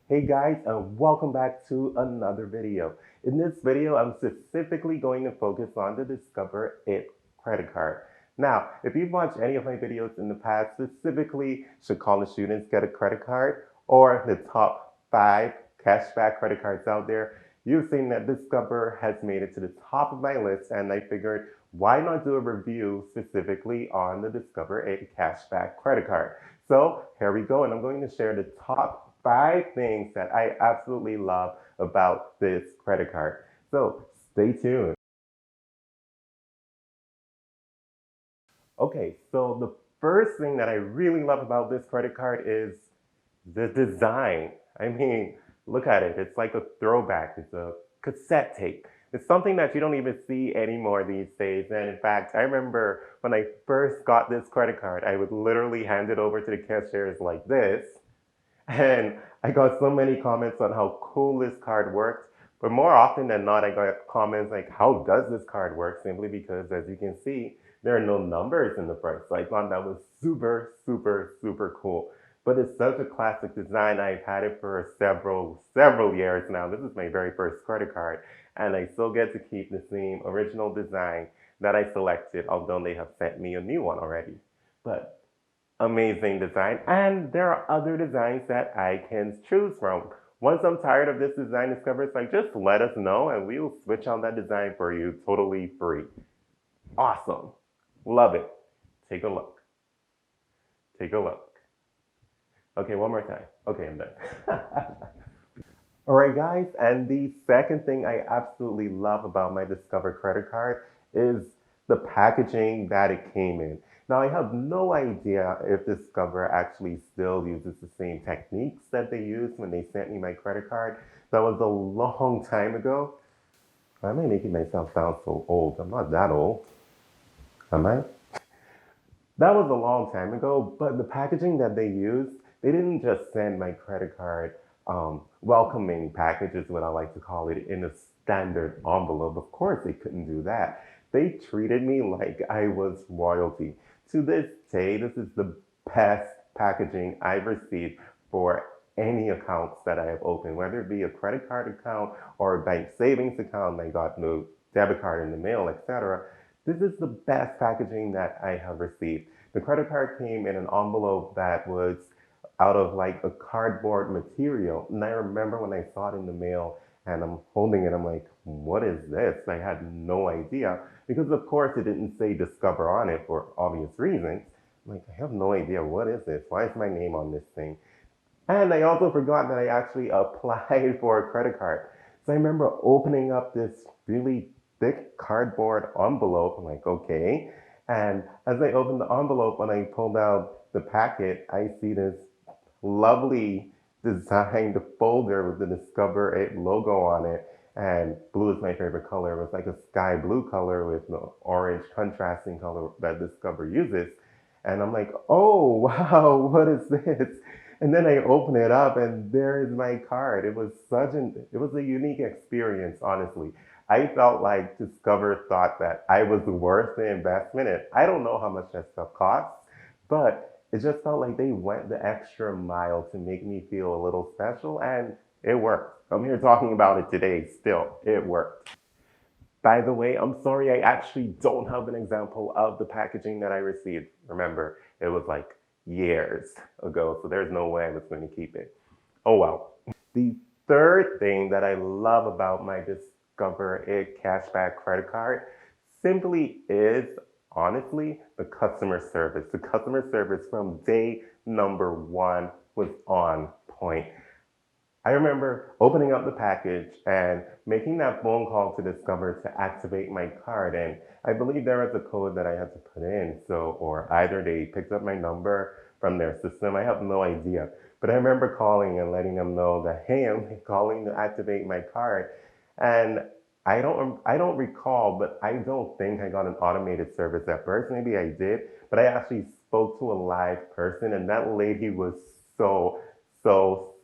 Hey guys, and welcome back to another video. In this video, I'm specifically going to focus on the Discover It credit card. Now, if you've watched any of my videos in the past, specifically should college students get a credit card or the top 5 cashback credit cards out there, you've seen that Discover has made it to the top of my list, and I figured why not do a review specifically on the Discover It cashback credit card. So here we go, and I'm going to share the top 5 things that I absolutely love about this credit card. So stay tuned. Okay, so the first thing that I really love about this credit card is the design. I mean, look at it. It's like a throwback. It's a cassette tape. It's something that you don't even see anymore these days. And in fact, I remember when I first got this credit card, I would literally hand it over to the cashiers like this. And I got so many comments on how cool this card works. But more often than not, I got comments like, how does this card work? Simply because, as you can see, there are no numbers in the front. So I thought that was super, super, super cool. But it's such a classic design. I've had it for several years now. This is my very first credit card. And I still get to keep the same original design that I selected, although they have sent me a new one already. But amazing design. And there are other designs that I can choose from. Once I'm tired of this design, Discover, it's like, just let us know and we will switch on that design for you totally free. Awesome. Love it. Take a look. Take a look. Okay, one more time. Okay, I'm done. All right, guys. And the second thing I absolutely love about my Discover credit card is the packaging that it came in. Now, I have no idea if Discover actually still uses the same techniques that they used when they sent me my credit card. That was a long time ago. Why am I making myself sound so old? I'm not that old, am I? That was a long time ago, but the packaging that they used, they didn't just send my credit card welcoming package is what I like to call it, in a standard envelope. Of course, they couldn't do that. They treated me like I was royalty. To this day, this is the best packaging I've received for any accounts that I have opened, whether it be a credit card account or a bank savings account. I got no debit card in the mail, etc. This is the best packaging that I have received. The credit card came in an envelope that was out of like a cardboard material. And I remember when I saw it in the mail and I'm holding it, I'm like, what is this? I had no idea because, of course, it didn't say Discover on it for obvious reasons. I'm like, I have no idea. What is this? Why is my name on this thing? And I also forgot that I actually applied for a credit card. So I remember opening up this really thick cardboard envelope. I'm like, okay. And as I opened the envelope, when I pulled out the packet, I see this lovely designed folder with the Discover It logo on it. And blue is my favorite color. It was like a sky blue color with the orange contrasting color that Discover uses. And I'm like, oh, wow, what is this? And then I open it up and there is my card. It was a unique experience, honestly. I felt like Discover thought that I was worth the investment. And I don't know how much that stuff costs, but it just felt like they went the extra mile to make me feel a little special, and it worked. I'm here talking about it today still. It worked. By the way, I'm sorry, I actually don't have an example of the packaging that I received. Remember, it was like years ago, so there's no way I was going to keep it. Oh well. The third thing that I love about my Discover It cashback credit card simply is, honestly, the customer service. The customer service from day number one was on point. I remember opening up the package and making that phone call to Discover to activate my card. And I believe there was a code that I had to put in. So, or either they picked up my number from their system. I have no idea. But I remember calling and letting them know that, hey, I'm calling to activate my card. And I don't recall, but I don't think I got an automated service at first. Maybe I did, but I actually spoke to a live person, and that lady was so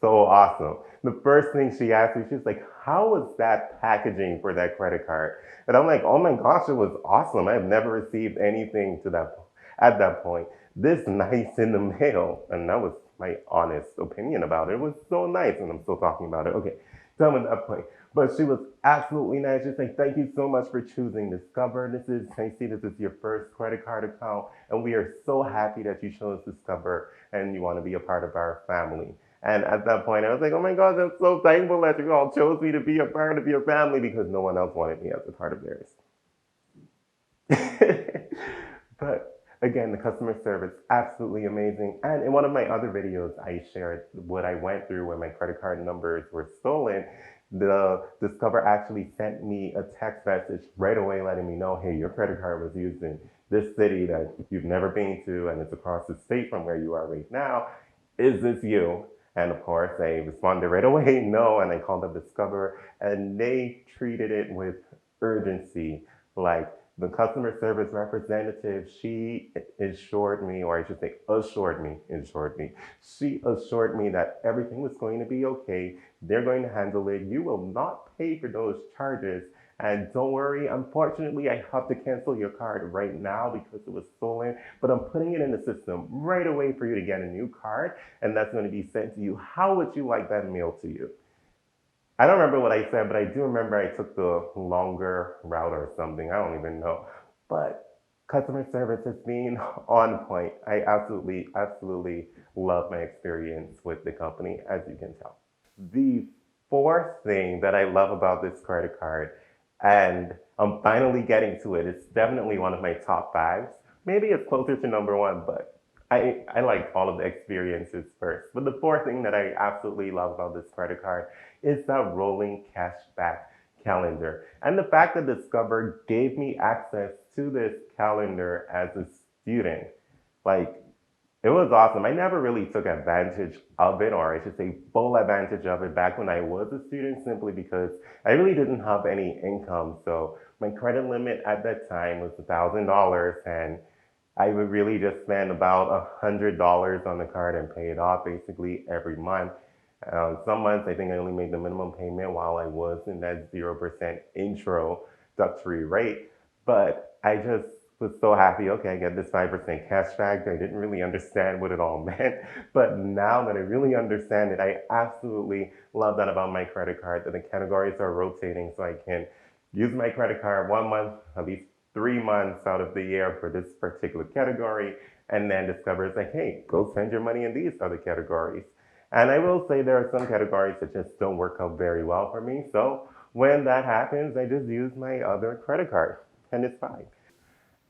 awesome. The first thing she asked me, she's like, how was that packaging for that credit card? And I'm like, oh my gosh, it was awesome. I've never received anything to that at that point this nice in the mail. And that was my honest opinion about it. It was so nice, and I'm still talking about it. Okay, done with that point. But she was absolutely nice. She's like, thank you so much for choosing Discover. I see this is your first credit card account, and we are so happy that you chose Discover and you want to be a part of our family. And at that point, I was like, oh my God, I'm so thankful that you all chose me to be a part of your family because no one else wanted me as a part of theirs. But again, the customer service, absolutely amazing. And in one of my other videos, I shared what I went through when my credit card numbers were stolen. The Discover actually sent me a text message right away letting me know, hey, your credit card was used in this city that you've never been to and it's across the state from where you are right now. Is this you? And of course, I responded right away, no, and I called up Discover, and they treated it with urgency. Like the customer service representative, she assured me, or I should say, she assured me that everything was going to be okay. They're going to handle it. You will not pay for those charges. And don't worry, unfortunately, I have to cancel your card right now because it was stolen, but I'm putting it in the system right away for you to get a new card, and that's going to be sent to you. How would you like that mailed to you? I don't remember what I said, but I do remember I took the longer route or something. I don't even know. But customer service has been on point. I absolutely love my experience with the company, as you can tell. The fourth thing that I love about this credit card, and I'm finally getting to it, it's definitely one of my top fives. Maybe it's closer to number one, but I like all of the experiences first. But the fourth thing that I absolutely love about this credit card is that rolling cashback calendar. And the fact that Discover gave me access to this calendar as a student. Like, it was awesome. I never really took advantage of it, or I should say full advantage of it back when I was a student, simply because I really didn't have any income. So my credit limit at that time was $1,000, and I would really just spend about $100 on the card and pay it off basically every month. Some months I think I only made the minimum payment while I was in that 0% introductory rate. But I just was so happy. Okay, I get this 5% cash back. I didn't really understand what it all meant. But now that I really understand it, I absolutely love that about my credit card, that the categories are rotating so I can use my credit card 1 month, at least 3 months out of the year for this particular category, and then discovers like, hey, go spend your money in these other categories. And I will say there are some categories that just don't work out very well for me. So when that happens, I just use my other credit card and it's fine.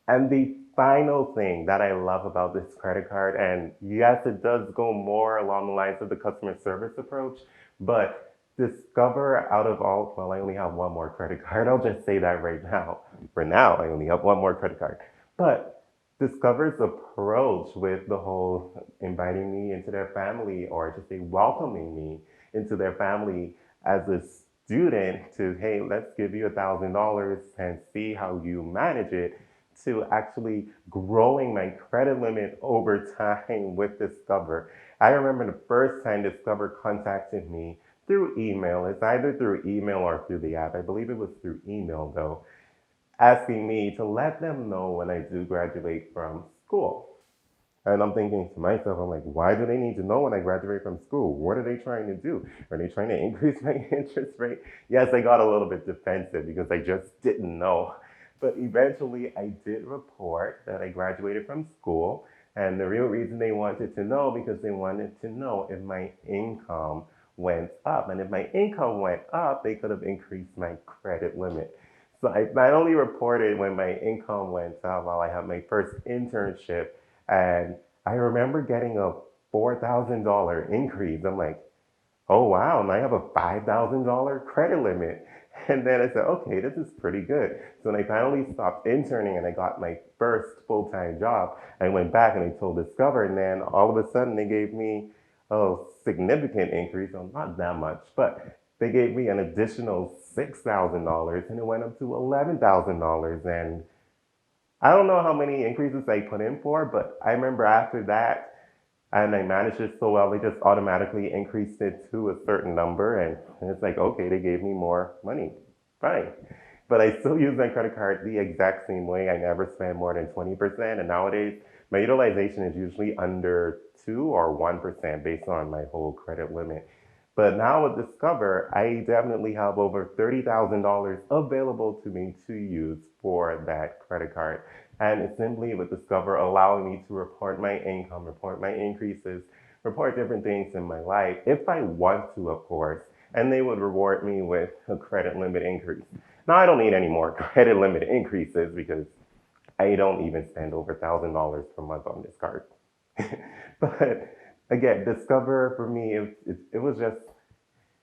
And the final thing that I love about this credit card, and yes, it does go more along the lines of the customer service approach, but Discover out of all, well, I only have one more credit card. I'll just say that right now. For now, I only have one more credit card. But Discover's approach with the whole inviting me into their family, or just say welcoming me into their family as a student to, hey, let's give you $1,000 and see how you manage it, to actually growing my credit limit over time with Discover. I remember the first time Discover contacted me through email. It's either through email or through the app. I believe it was through email though, asking me to let them know when I do graduate from school. And I'm thinking to myself, I'm like, why do they need to know when I graduate from school? What are they trying to do? Are they trying to increase my interest rate? Yes, I got a little bit defensive because I just didn't know. But eventually, I did report that I graduated from school. And the real reason they wanted to know, because they wanted to know if my income went up. And if my income went up, they could have increased my credit limit. So I not only reported when my income went up while I had my first internship, and I remember getting a $4,000 increase. I'm like, oh wow, and I have a $5,000 credit limit. And then I said, okay, this is pretty good. So when I finally stopped interning and I got my first full-time job, I went back and I told Discover, and then all of a sudden they gave me a significant increase, well, not that much, but they gave me an additional $6,000 and it went up to $11,000. And I don't know how many increases I put in for, but I remember after that, and I managed it so well, they just automatically increased it to a certain number. And it's like, okay, they gave me more money. Fine. But I still use my credit card the exact same way. I never spend more than 20%. And nowadays, my utilization is usually under 2 or 1% based on my whole credit limit. But now with Discover, I definitely have over $30,000 available to me to use for that credit card. And it's simply with Discover allowing me to report my income, report my increases, report different things in my life if I want to, of course. And they would reward me with a credit limit increase. Now, I don't need any more credit limit increases because I don't even spend over $1,000 per month on this card. But again, Discover for me, it was just,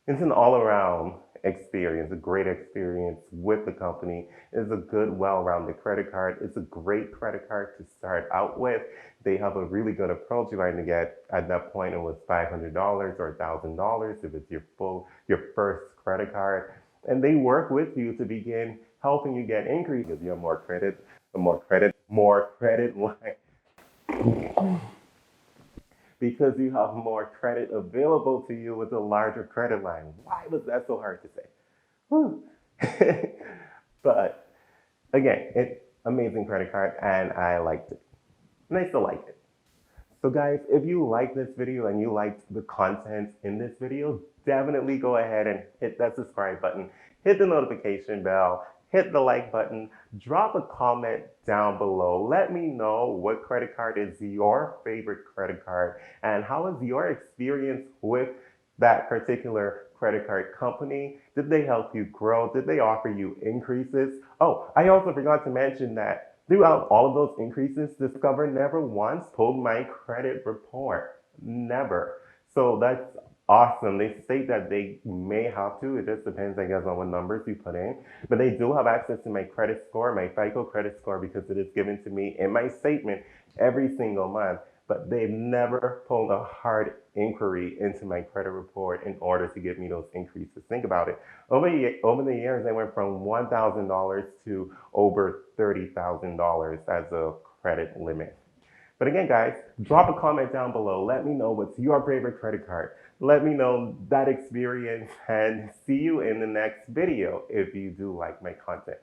it's an all around experience, a great experience with the company. It's a good, well rounded credit card. It's a great credit card to start out with. They have a really good approach. You're going to get, at that point, it was $500 or $1,000 if it's your first credit card. And they work with you to begin helping you get increases. You have more credit line because you have more credit available to you with a larger credit line. Why was that so hard to say? Whew. But again, it's amazing credit card and I liked it. And I still like it. So guys, if you like this video and you liked the content in this video, definitely go ahead and hit that subscribe button, hit the notification bell, hit the like button, drop a comment down below. Let me know what credit card is your favorite credit card and how is your experience with that particular credit card company. Did they help you grow? Did they offer you increases? Oh, I also forgot to mention that throughout all of those increases, Discover never once pulled my credit report. Never. So that's awesome. They state that they may have to. It just depends, I guess, on what numbers you put in. But they do have access to my credit score, my FICO credit score, because it is given to me in my statement every single month. But they've never pulled a hard inquiry into my credit report in order to give me those increases. Think about it. Over the years, I went from $1,000 to over $30,000 as a credit limit. But again, guys, drop a comment down below. Let me know what's your favorite credit card. Let me know that experience and see you in the next video if you do like my content.